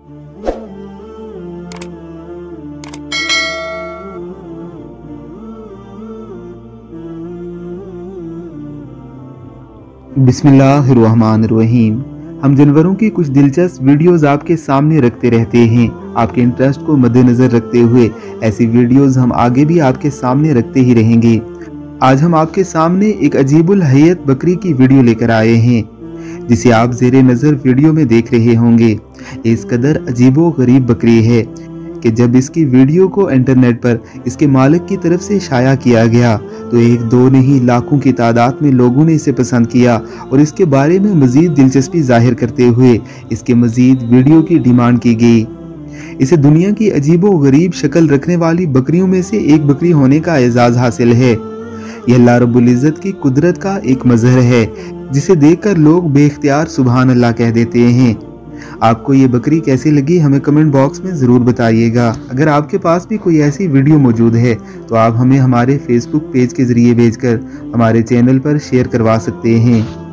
बिस्मिल्लाहिर्रहमानिर्रहीम। हम जानवरों की कुछ दिलचस्प वीडियोस आपके सामने रखते रहते हैं। आपके इंटरेस्ट को मद्देनजर रखते हुए ऐसी वीडियोस हम आगे भी आपके सामने रखते ही रहेंगे। आज हम आपके सामने एक अजीबुल हयत बकरी की वीडियो लेकर आए हैं, जिसे आप ज़ेरे नज़र वीडियो में देख रहे होंगे। इस कदर अजीबो गरीब बकरी है कि जब इसकी वीडियो को इंटरनेट पर इसके मालिक की तरफ से शाया किया गया तो एक दो नहीं लाखों की तादाद में लोगों ने इसे पसंद किया और इसके बारे में मज़ीद दिलचस्पी जाहिर करते हुए इसके मज़ीद वीडियो की डिमांड की गई। इसे दुनिया की अजीबो गरीब शक्ल रखने वाली बकरियों में से एक बकरी होने का एजाज़ हासिल है। यह अल्लाह रब्बुल इज़्ज़त की कुदरत का एक मज़हर है, जिसे देखकर लोग बेख्तियार सुभान अल्लाह कह देते हैं। आपको ये बकरी कैसी लगी हमें कमेंट बॉक्स में ज़रूर बताइएगा। अगर आपके पास भी कोई ऐसी वीडियो मौजूद है तो आप हमें हमारे फेसबुक पेज के ज़रिए भेजकर हमारे चैनल पर शेयर करवा सकते हैं।